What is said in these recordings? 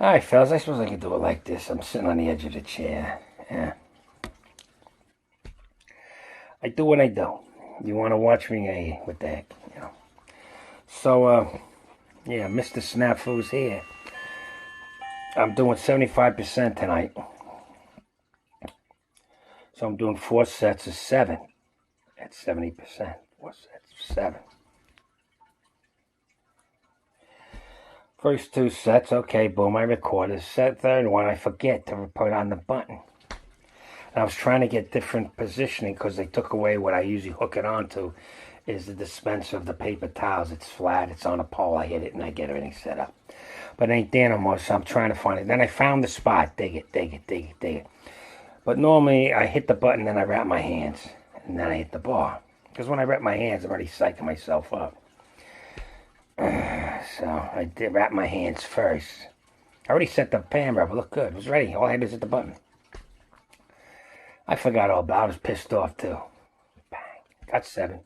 Alright, fellas, I suppose I could do it like this. I'm sitting on the edge of the chair. Yeah. I do what I do. You want to watch me? Hey, what the heck, you know. So, yeah, Mr. Snafu's here. I'm doing 75% tonight. So I'm doing 4 sets of 7 at 70%. 4 sets of 7. First 2 sets, okay, boom, I recorded. Third one, I forget to put on the button. And I was trying to get different positioning because they took away what I usually hook it onto, is the dispenser of the paper towels. It's flat, it's on a pole, I hit it and I get everything set up. But it ain't there no more, so I'm trying to find it. Then I found the spot, dig it. But normally I hit the button and I wrap my hands, and then I hit the bar. Because when I wrap my hands, I'm already psyching myself up. So I did wrap my hands first. I already set the pan rubber, looked good. It was ready. All I had to hit the button. I forgot all about it. I was pissed off too. Bang. Got 7.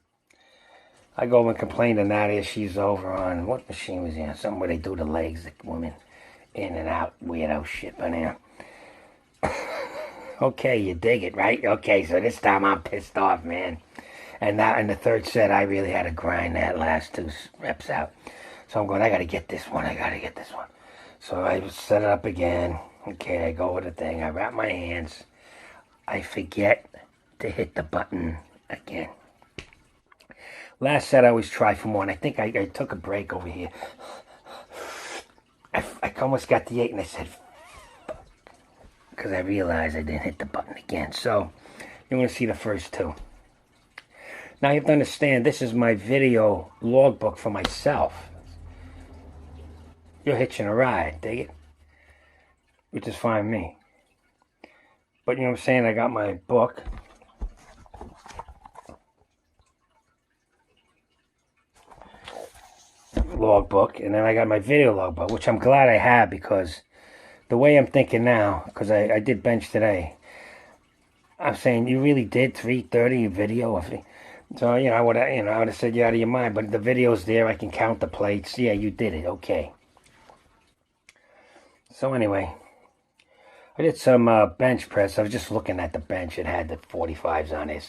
I go over and complain to Nadia. She's over on, what machine was in? Something where they do the legs, the women in and out, weirdo shit. But now, okay, you dig it, right? Okay, so this time I'm pissed off, man. And now in the third set, I really had to grind that last 2 reps out. So I'm going, I got to get this one. So I set it up again. Okay, I go with the thing. I wrap my hands. I forget to hit the button again. Last set I always try for more, and I think I took a break over here. I almost got the 8, and I said, because I realized I didn't hit the button again. So you're going to see the first 2. Now you have to understand, this is my video logbook for myself. You're hitching a ride, dig it? Which is fine with me. But you know what I'm saying? I got my book. Logbook. And then I got my video logbook, which I'm glad I have, because the way I'm thinking now, because I did bench today, I'm saying, you really did 330 video? So, I would have said you're out of your mind. But the video's there. I can count the plates. Yeah, you did it. Okay. So anyway, I did some bench press. I was just looking at the bench. It had the 45s on it.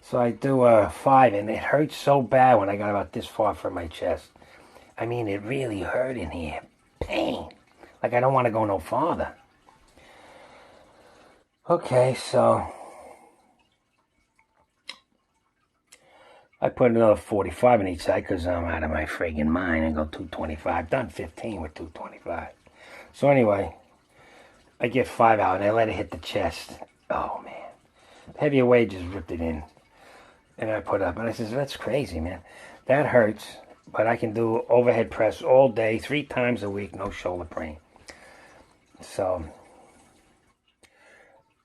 So I do 5, and it hurt so bad when I got about this far from my chest. I mean, it really hurt in here. Pain. Like I don't want to go no farther. Okay, so I put another 45 in each side because I'm out of my friggin' mind, and go 225. Done 15 with 225. So anyway, I get 5 out, and I let it hit the chest. Oh, man. Heavier weight just ripped it in. And I put up, and I says, that's crazy, man. That hurts, but I can do overhead press all day, 3 times a week, no shoulder pain. So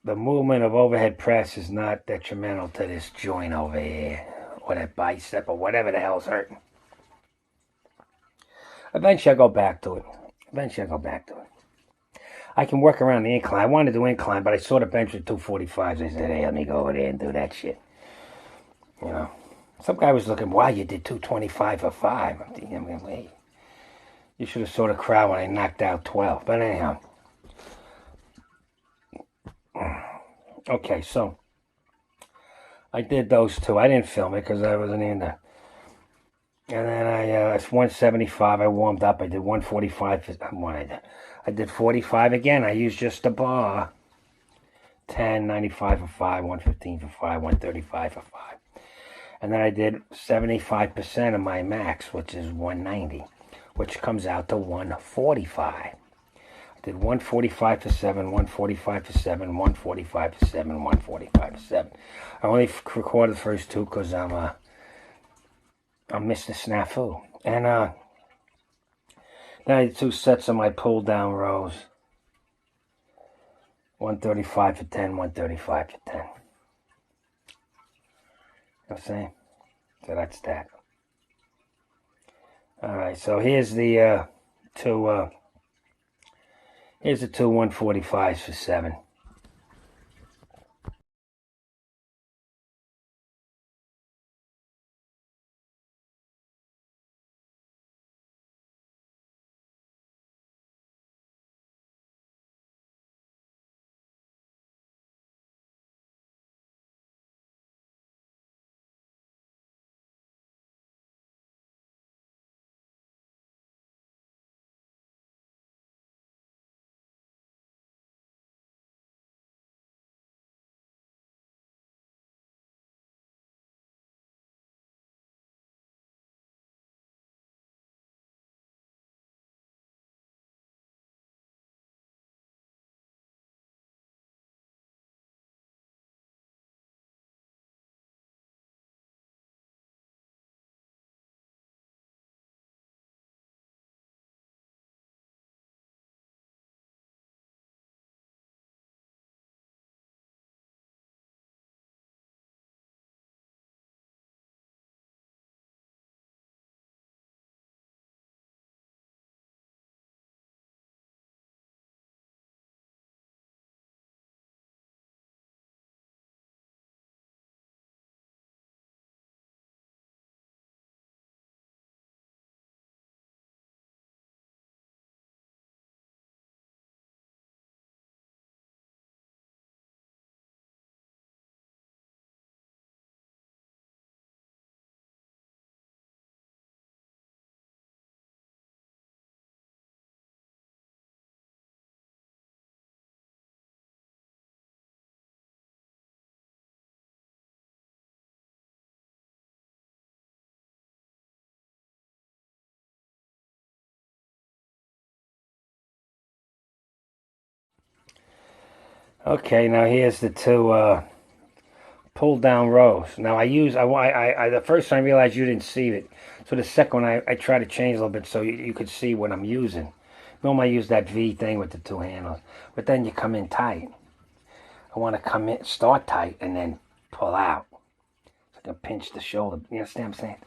the movement of overhead press is not detrimental to this joint over here, or that bicep, or whatever the hell's hurting. Eventually I'll go back to it. I can work around the incline. I wanted to do incline, but I saw the bench with 245s. I said, hey, let me go over there and do that shit. Some guy was looking, wow, you did 225 for 5. I'm thinking, wait, you should have saw the crowd when I knocked out 12. But anyhow. Okay, so I did those 2. I didn't film it because I wasn't in there. And then it's 175. I warmed up. I did 145. I did 45 again. I used just the bar. 10, 95 for 5, 115 for 5, 135 for 5. And then I did 75% of my max, which is 190, which comes out to 145. I did 145 for 7, 145 for 7, 145 for 7, 145 for 7. I only recorded the first 2 because I'm Mr. Snafu. And then I did 2 sets of my pull down rows. 135 for 10, 135 for 10. You know what I'm saying? So that's that. Alright, so here's the 2 145s for 7. Okay, now here's the two pull down rows. Now the first time I realized you didn't see it. So the second one I try to change a little bit so you could see what I'm using. Normally I use that V thing with the two handles. But then you come in tight. I want to come in, start tight, and then pull out. So I can pinch the shoulder. You understand what I'm saying?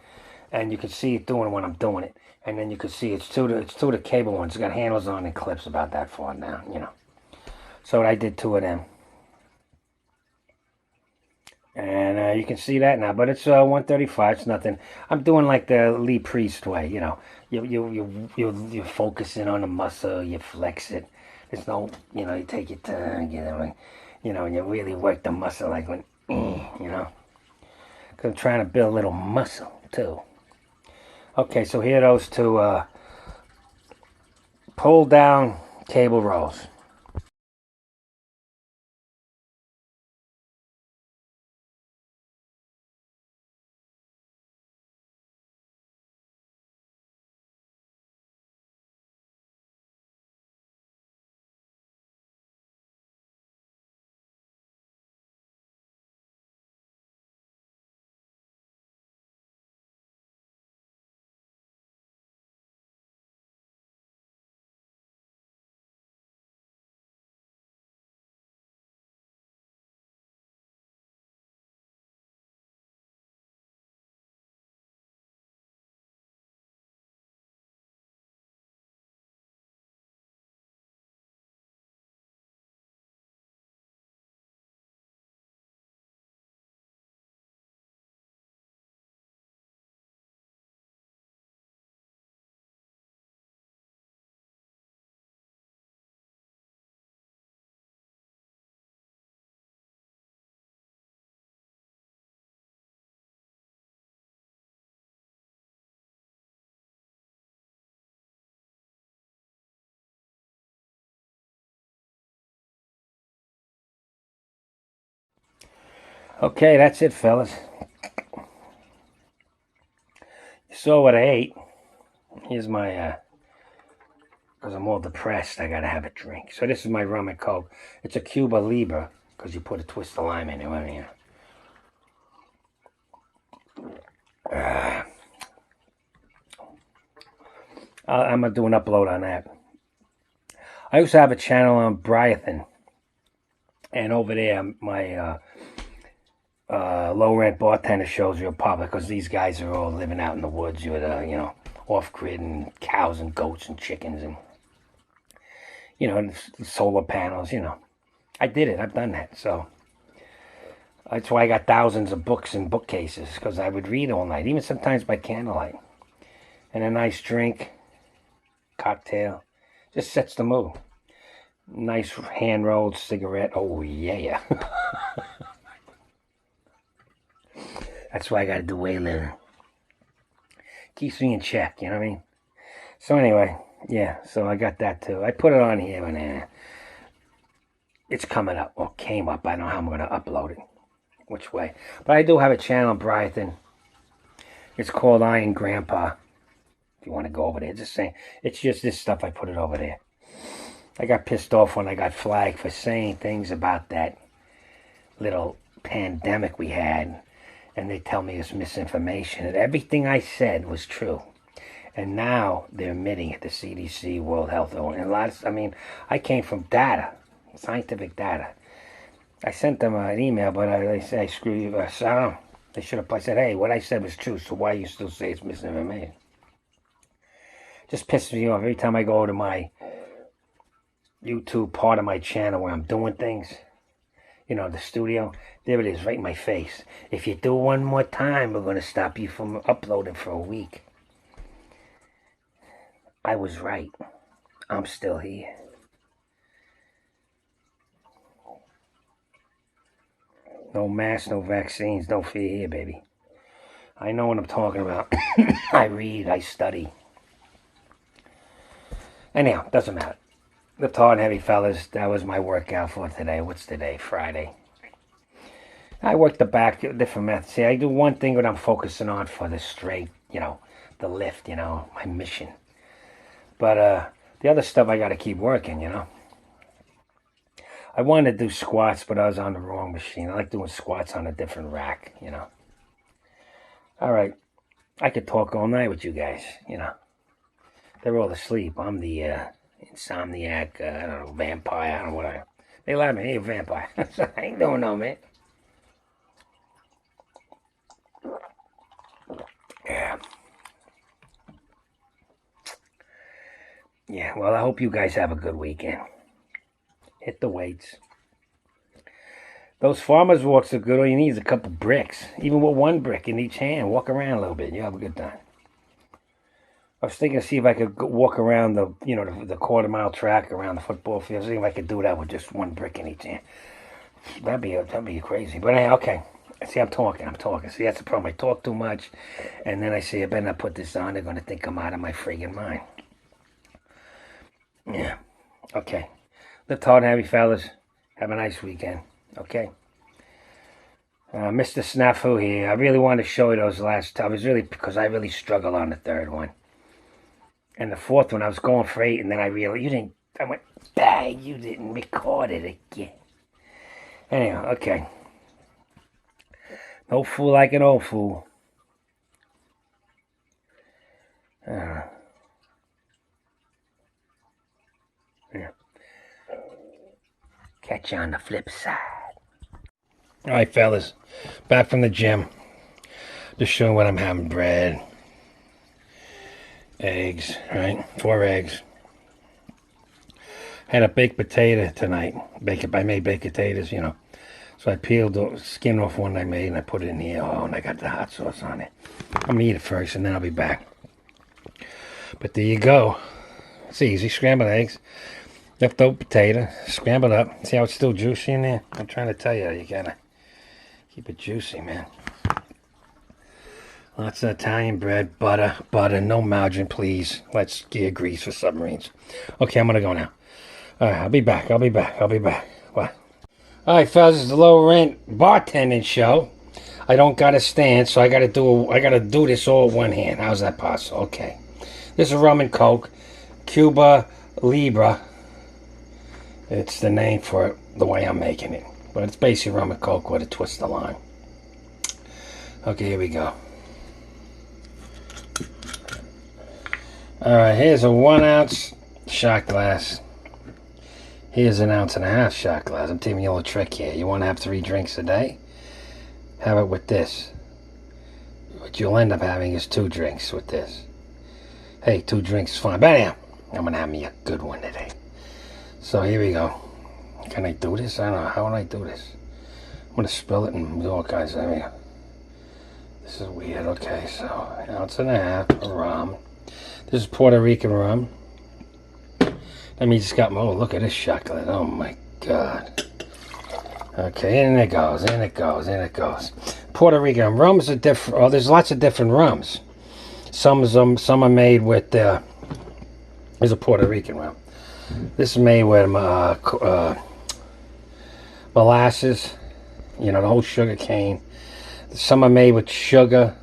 And you can see it doing when I'm doing it. And then you can see it's two of the cable ones. It's got handles on and clips about that far down, you know. So I did two of them. And you can see that now, but it's 135. It's nothing. I'm doing like the Lee Priest way, you know. You're focusing on the muscle. You flex it. There's no, you know, you take your time, you know, and you really work the muscle like when, you know. Because I'm trying to build a little muscle too. Okay, so here are those two pull down cable rolls. Okay, that's it, fellas. You saw what I ate. Here's my, because I'm all depressed, I gotta have a drink. So this is my rum and coke. It's a Cuba Libre, because you put a twist of lime in it. I mean, I'm gonna do an upload on that. I also have a channel on Briathan, and over there, my low rent bartender shows real popular because these guys are all living out in the woods with, you know, off grid and cows and goats and chickens and, you know, solar panels, you know. I did it. I've done that. So that's why I got thousands of books in bookcases because I would read all night, even sometimes by candlelight. And a nice drink, cocktail, just sets the mood. Nice hand rolled cigarette. Oh, yeah. That's why I got to do weightlifting. Keeps me in check, you know what I mean? So anyway, yeah, so I got that too. I put it on here and it's coming up, or came up. I don't know how I'm going to upload it, which way. But I do have a channel, Brighton. It's called Iron Grandpa. If you want to go over there, just saying. It's just this stuff, I put it over there. I got pissed off when I got flagged for saying things about that little pandemic we had. And they tell me it's misinformation. And everything I said was true. And now they're admitting it, the CDC, World Health Organization. And I came from data, scientific data. I sent them an email, but they say, screw you. I don't know. They should have. I said, hey, what I said was true, so why you still say it's misinformation? Just pisses me off every time I go to my YouTube part of my channel where I'm doing things. You know, the studio. There it is, right in my face. If you do one more time, we're going to stop you from uploading for a week. I was right. I'm still here. No masks, no vaccines, no fear here, baby. I know what I'm talking about. I read, I study. Anyhow, doesn't matter. The tall and heavy fellas, that was my workout for today. What's today? Friday. I work the back, different methods. See, I do one thing that I'm focusing on for the straight, you know, the lift, you know, my mission. But the other stuff I got to keep working, you know. I wanted to do squats, but I was on the wrong machine. I like doing squats on a different rack, you know. All right. I could talk all night with you guys, you know. They're all asleep. I'm the insomniac, I don't know, vampire. I don't know what I am. They laugh at me. Hey, vampire. I ain't doing no, man. Yeah. Yeah, well, I hope you guys have a good weekend. Hit the weights. Those farmer's walks are good. All you need is a couple bricks. Even with one brick in each hand. Walk around a little bit. You'll have a good time. I was thinking to see if I could walk around the quarter-mile track around the football field. See if I could do that with just one brick in each hand. That'd be crazy. But hey, okay. See, I'm talking. See, that's the problem. I talk too much, and then I say, I better not put this on. They're going to think I'm out of my friggin' mind. Yeah. Okay. Live hard and happy, fellas. Have a nice weekend. Okay. Mr. Snafu here. I really wanted to show you those last time. It was really because I really struggled on the third one. And the fourth one, I was going for 8, and then I realized I went, bang, you didn't record it again. Anyhow, okay. No fool like an old fool. Yeah. Catch you on the flip side. All right, fellas. Back from the gym. Just showing what I'm having. Bread. Eggs, right? 4 eggs. Had a baked potato tonight. I made baked potatoes, you know. So I peeled the skin off one I made and I put it in here. Oh, and I got the hot sauce on it. I'm going to eat it first and then I'll be back. But there you go. It's easy. Scrambled eggs. Leftover potato. Scrambled up. See how it's still juicy in there? I'm trying to tell you. You got to keep it juicy, man. Lots of Italian bread, butter, no margarine, please. Let's gear grease for submarines. Okay, I'm going to go now. All right, I'll be back. What? All right, fellas, it's the low rent bartending show. I don't got a stand, so I got to do this all with one hand. How's that possible? Okay. This is rum and coke, Cuba Libre. It's the name for it, the way I'm making it. But it's basically rum and coke with a twist of lime. Okay, here we go. Alright, here's a 1 ounce shot glass. Here's an 1.5 ounce shot glass. I'm teaching you a little trick here. You want to have 3 drinks a day? Have it with this. What you'll end up having is 2 drinks with this. Hey, 2 drinks is fine. But anyhow, I'm going to have me a good one today. So here we go. Can I do this? I don't know. How would I do this? I'm going to spill it and do all kinds of... This is weird. Okay, so 1.5 ounces of rum. This is Puerto Rican rum. That means it's got more. Oh, look at this chocolate. Oh my God. Okay, in it goes. Puerto Rican rums are different. Oh, there's lots of different rums. Some are made with. There's a Puerto Rican rum. This is made with molasses. You know, the whole sugar cane. Some are made with sugar.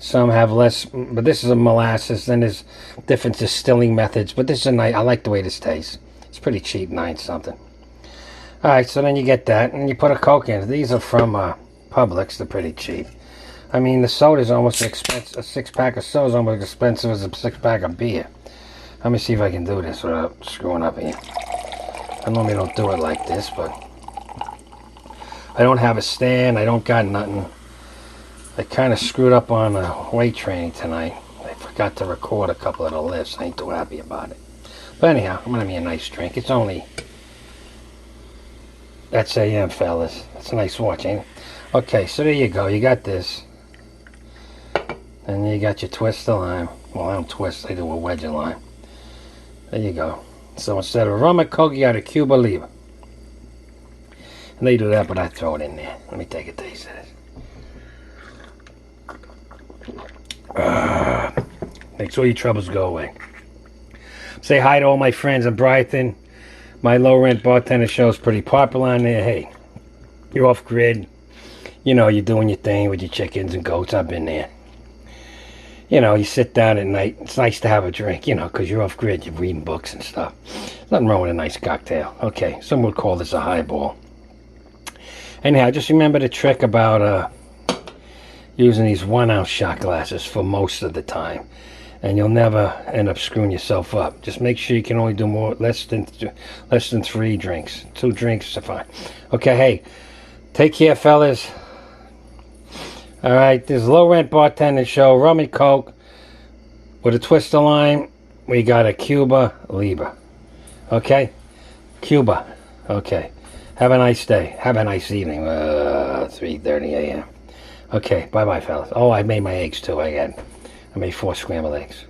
Some have less, but this is a molasses. Then there's different distilling methods. But this is a nice. I like the way this tastes. It's pretty cheap, 9 something. All right, so then you get that, and you put a Coke in. These are from Publix. They're pretty cheap. I mean, the soda is almost expensive. A 6-pack of soda is almost as expensive as a 6-pack of beer. Let me see if I can do this without screwing up here. I normally don't do it like this, but I don't have a stand. I don't got nothing. I kind of screwed up on weight training tonight. I forgot to record a couple of the lifts. I ain't too happy about it. But anyhow, I'm going to have me a nice drink. It's only... That's AM, fellas. That's a nice watch, ain't it? Okay, so there you go. You got this. And you got your twist of lime. Well, I don't twist. I do a wedge of lime. There you go. So instead of rum and coke, you got a Cuba Libre. And they do that, but I throw it in there. Let me take a taste of this. Makes all your troubles go away. Say hi to all my friends in Brighton. My low rent bartender show is pretty popular on there. Hey, you're off grid. You know, you're doing your thing with your chickens and goats. I've been there. you know, you sit down at night. It's nice to have a drink, you know, because you're off grid. You're reading books and stuff. Nothing wrong with a nice cocktail. Okay, some would call this a highball. Anyhow, just remember the trick about using these 1 ounce shot glasses for most of the time, and you'll never end up screwing yourself up. Just make sure you can only do less than 3 drinks. 2 drinks are fine. Okay, hey, take care, fellas. All right, this low rent bartending show, rum and coke with a twist of lime. We got a Cuba Libre. Okay, Cuba. Okay. Have a nice day. Have a nice evening. 3:30 a.m. Okay, bye-bye, fellas. Oh, I made my eggs, too. I made 4 scrambled eggs.